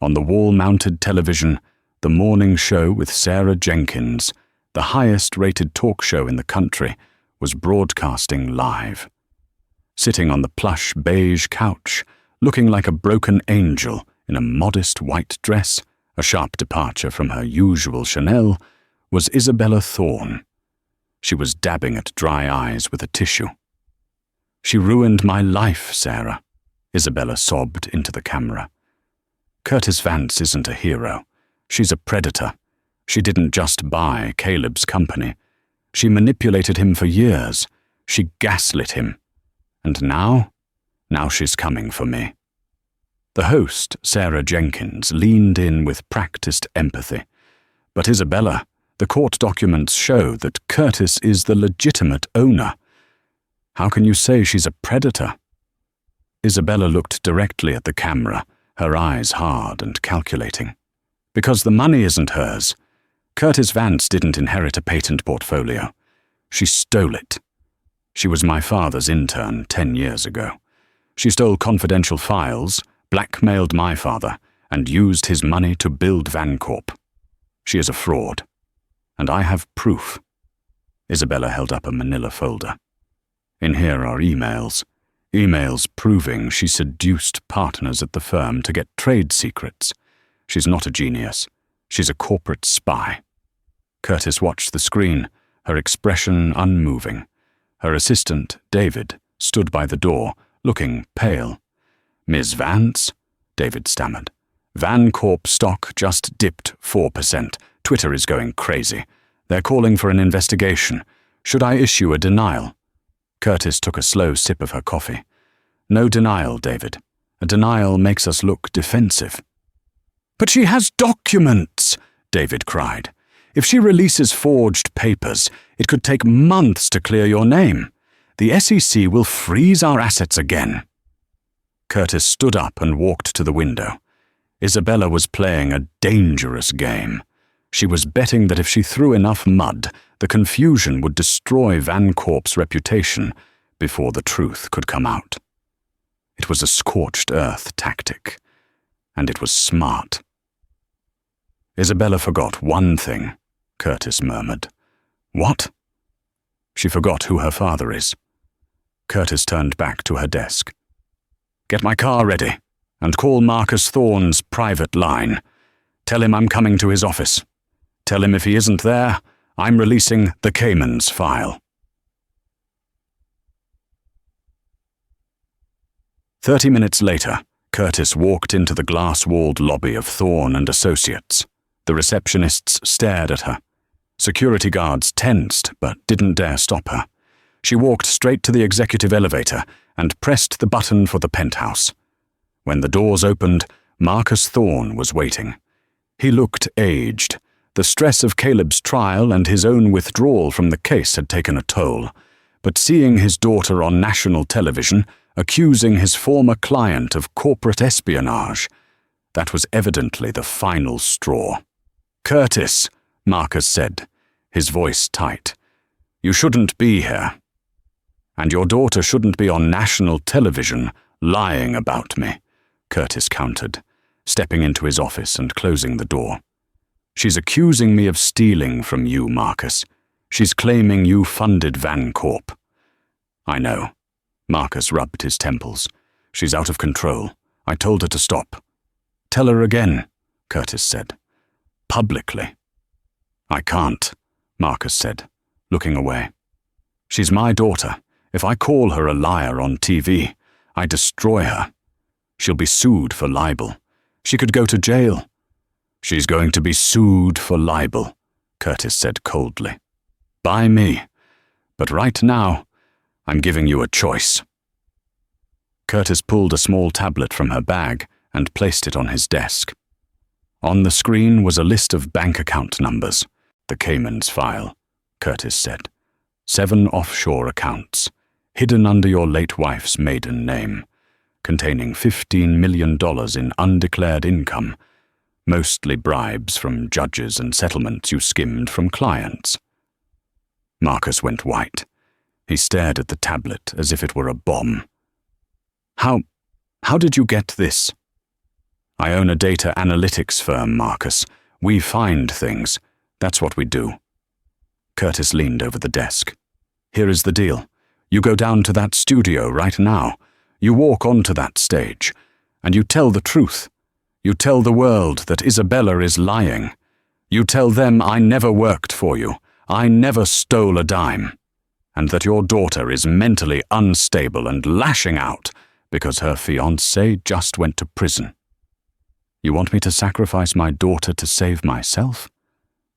[SPEAKER 1] On the wall-mounted television, the morning show with Sarah Jenkins, the highest-rated talk show in the country, was broadcasting live. Sitting on the plush beige couch, looking like a broken angel in a modest white dress, a sharp departure from her usual Chanel, was Isabella Thorne. She was dabbing at dry eyes with a tissue. "She ruined my life, Sarah," Isabella sobbed into the camera. "Curtis Vance isn't a hero. She's a predator. She didn't just buy Caleb's company. She manipulated him for years. She gaslit him. And now she's coming for me." The host, Sarah Jenkins, leaned in with practiced empathy. "But Isabella, the court documents show that Curtis is the legitimate owner. How can you say she's a predator?" Isabella looked directly at the camera, her eyes hard and calculating. "Because the money isn't hers. Curtis Vance didn't inherit a patent portfolio. She stole it. She was my father's intern 10 years ago. She stole confidential files, blackmailed my father, and used his money to build Vancorp. She is a fraud. And I have proof." Isabella held up a manila folder. "In here are emails. Emails proving she seduced partners at the firm to get trade secrets. She's not a genius. She's a corporate spy." Curtis watched the screen, her expression unmoving. Her assistant, David, stood by the door, looking pale. "Ms. Vance?" David stammered. "Vancorp stock just dipped 4%. Twitter is going crazy. They're calling for an investigation. Should I issue a denial?" Curtis took a slow sip of her coffee. "No denial, David. A denial makes us look defensive." "But she has documents!" David cried. "If she releases forged papers, it could take months to clear your name. The SEC will freeze our assets again." Curtis stood up and walked to the window. Isabella was playing a dangerous game. She was betting that if she threw enough mud, the confusion would destroy Vancorp's reputation before the truth could come out. It was a scorched earth tactic, and it was smart. "Isabella forgot one thing," Curtis murmured. "What?" "She forgot who her father is." Curtis turned back to her desk. "Get my car ready, and call Marcus Thorne's private line. Tell him I'm coming to his office. Tell him if he isn't there, I'm releasing the Caymans file." 30 minutes later, Curtis walked into the glass-walled lobby of Thorne and Associates. The receptionists stared at her. Security guards tensed but didn't dare stop her. She walked straight to the executive elevator and pressed the button for the penthouse. When the doors opened, Marcus Thorne was waiting. He looked aged. The stress of Caleb's trial and his own withdrawal from the case had taken a toll. But seeing his daughter on national television, accusing his former client of corporate espionage, that was evidently the final straw. "Curtis," Marcus said, his voice tight, "you shouldn't be here. And your daughter shouldn't be on national television lying about me," Curtis countered, stepping into his office and closing the door. "She's accusing me of stealing from you, Marcus. She's claiming you funded Vancorp." "I know." Marcus rubbed his temples. "She's out of control. I told her to stop." "Tell her again," Curtis said. "Publicly." "I can't," Marcus said, looking away. "She's my daughter. If I call her a liar on TV, I destroy her. She'll be sued for libel. She could go to jail." "She's going to be sued for libel," Curtis said coldly. "By me. But right now, I'm giving you a choice." Curtis pulled a small tablet from her bag and placed it on his desk. On the screen was a list of bank account numbers. "The Caymans file," Curtis said. 7 offshore accounts, hidden under your late wife's maiden name. containing $15 million in undeclared income, mostly bribes from judges and settlements you skimmed from clients. Marcus went white. He stared at the tablet as if it were a bomb. How did you get this? I own a data analytics firm, Marcus. We find things. That's what we do. Curtis leaned over the desk. Here is the deal. You go down to that studio right now. You walk onto that stage, and you tell the truth. You tell the world that Isabella is lying. You tell them I never worked for you. I never stole a dime. And that your daughter is mentally unstable and lashing out because her fiancé just went to prison. You want me to sacrifice my daughter to save myself?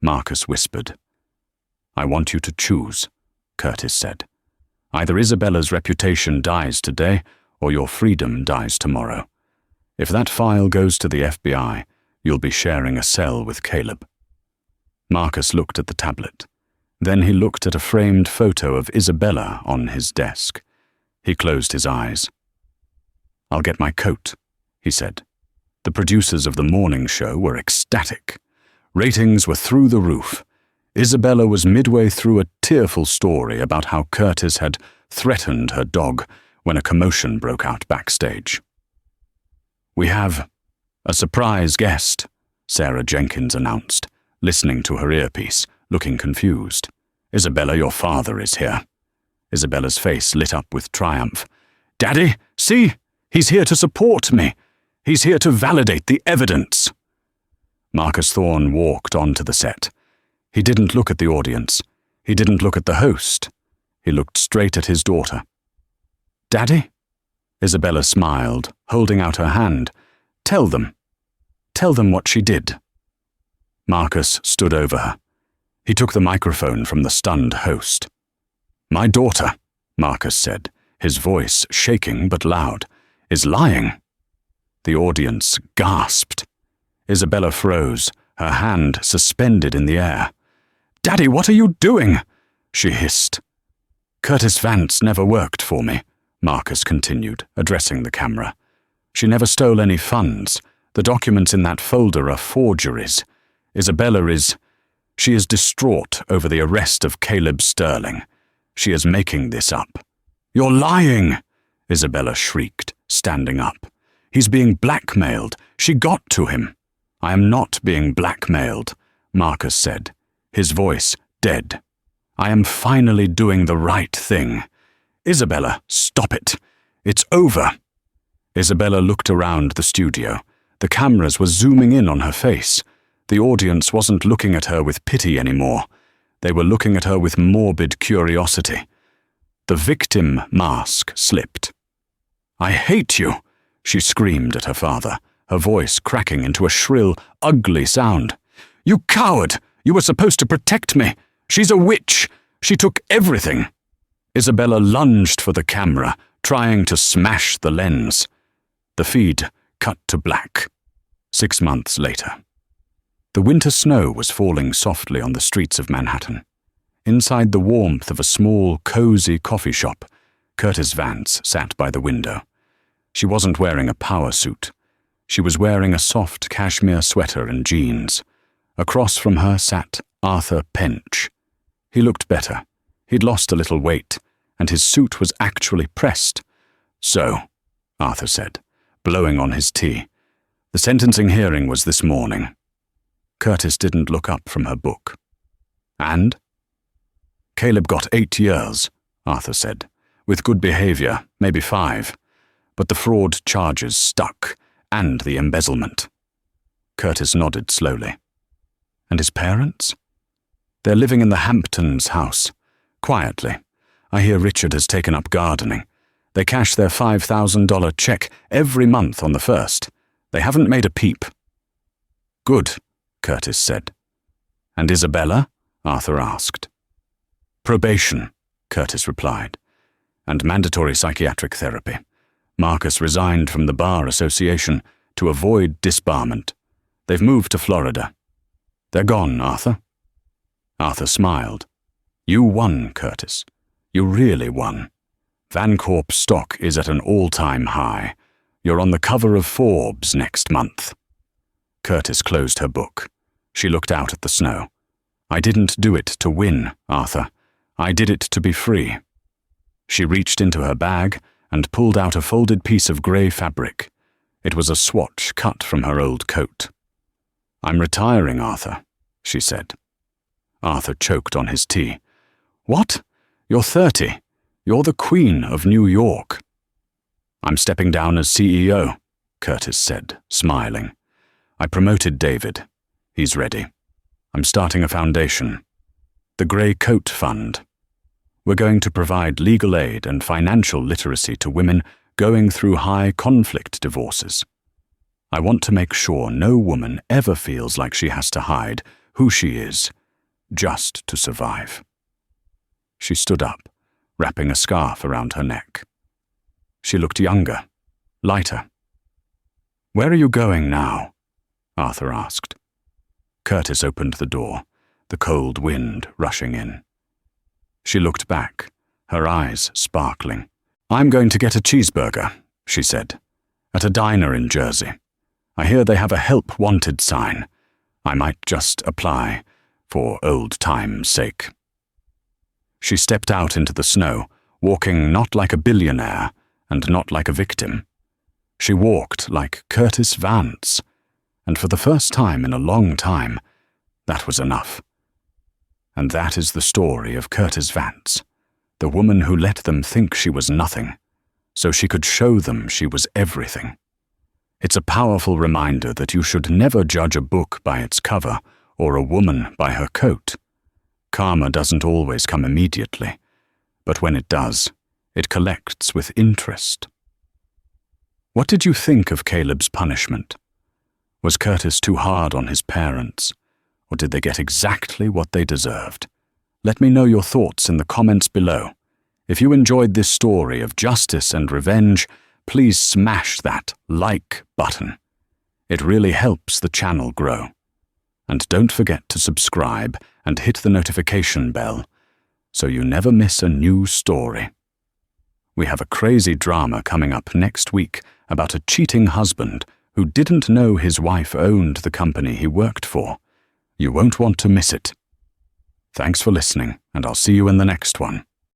[SPEAKER 1] Marcus whispered. I want you to choose, Curtis said. Either Isabella's reputation dies today, or your freedom dies tomorrow. If that file goes to the FBI, you'll be sharing a cell with Caleb. Marcus looked at the tablet. Then he looked at a framed photo of Isabella on his desk. He closed his eyes. I'll get my coat, he said. The producers of the morning show were ecstatic. Ratings were through the roof. Isabella was midway through a tearful story about how Curtis had threatened her dog when a commotion broke out backstage. We have a surprise guest, Sarah Jenkins announced, listening to her earpiece, looking confused. Isabella, your father is here. Isabella's face lit up with triumph. Daddy, see? He's here to support me. He's here to validate the evidence. Marcus Thorne walked onto the set. He didn't look at the audience. He didn't look at the host. He looked straight at his daughter. Daddy? Isabella smiled, holding out her hand. Tell them. Tell them what she did. Marcus stood over her. He took the microphone from the stunned host. My daughter, Marcus said, his voice shaking but loud, is lying. The audience gasped. Isabella froze, her hand suspended in the air. Daddy, what are you doing? She hissed. Curtis Vance never worked for me, Marcus continued, addressing the camera. She never stole any funds. The documents in that folder are forgeries. She is distraught over the arrest of Caleb Sterling. She is making this up. You're lying, Isabella shrieked, standing up. He's being blackmailed. She got to him. I am not being blackmailed, Marcus said, his voice dead. I am finally doing the right thing. Isabella, stop it. It's over. Isabella looked around the studio. The cameras were zooming in on her face. The audience wasn't looking at her with pity anymore. They were looking at her with morbid curiosity. The victim mask slipped. I hate you, she screamed at her father, her voice cracking into a shrill, ugly sound. You coward! You were supposed to protect me. She's a witch. She took everything. Isabella lunged for the camera, trying to smash the lens. The feed cut to black. 6 months later. The winter snow was falling softly on the streets of Manhattan. Inside the warmth of a small, cozy coffee shop, Curtis Vance sat by the window. She wasn't wearing a power suit. She was wearing a soft cashmere sweater and jeans. Across from her sat Arthur Pench. He looked better. He'd lost a little weight, and his suit was actually pressed. So, Arthur said, blowing on his tea, the sentencing hearing was this morning. Curtis didn't look up from her book. And? Caleb got 8 years, Arthur said. With good behavior, maybe 5. But the fraud charges stuck, and the embezzlement. Curtis nodded slowly. And his parents? They're living in the Hamptons house. Quietly. I hear Richard has taken up gardening. They cash their $5,000 check every month on the 1st. They haven't made a peep. Good, Curtis said. And Isabella? Arthur asked. Probation, Curtis replied. And mandatory psychiatric therapy. Marcus resigned from the Bar Association to avoid disbarment. They've moved to Florida. They're gone, Arthur. Arthur smiled. You won, Curtis. You really won. Vancorp stock is at an all-time high. You're on the cover of Forbes next month." Curtis closed her book. She looked out at the snow. "I didn't do it to win, Arthur. I did it to be free." She reached into her bag and pulled out a folded piece of grey fabric. It was a swatch cut from her old coat. "I'm retiring, Arthur," she said. Arthur choked on his tea. "What? You're 30. You're the Queen of New York." "I'm stepping down as CEO," Curtis said, smiling. "I promoted David. He's ready. I'm starting a foundation. The Grey Coat Fund. We're going to provide legal aid and financial literacy to women going through high-conflict divorces. I want to make sure no woman ever feels like she has to hide who she is just to survive." She stood up, wrapping a scarf around her neck. She looked younger, lighter. "Where are you going now?" Arthur asked. Curtis opened the door, the cold wind rushing in. She looked back, her eyes sparkling. "I'm going to get a cheeseburger," she said, "at a diner in Jersey. I hear they have a help wanted sign. I might just apply, for old time's sake." She stepped out into the snow, walking not like a billionaire and not like a victim. She walked like Curtis Vance, and for the first time in a long time, that was enough. And that is the story of Curtis Vance, the woman who let them think she was nothing, so she could show them she was everything. It's a powerful reminder that you should never judge a book by its cover or a woman by her coat. Karma doesn't always come immediately, but when it does, it collects with interest. What did you think of Caleb's punishment? Was Curtis too hard on his parents, or did they get exactly what they deserved? Let me know your thoughts in the comments below. If you enjoyed this story of justice and revenge, please smash that like button. It really helps the channel grow. And don't forget to subscribe and hit the notification bell so you never miss a new story. We have a crazy drama coming up next week about a cheating husband who didn't know his wife owned the company he worked for. You won't want to miss it. Thanks for listening, and I'll see you in the next one.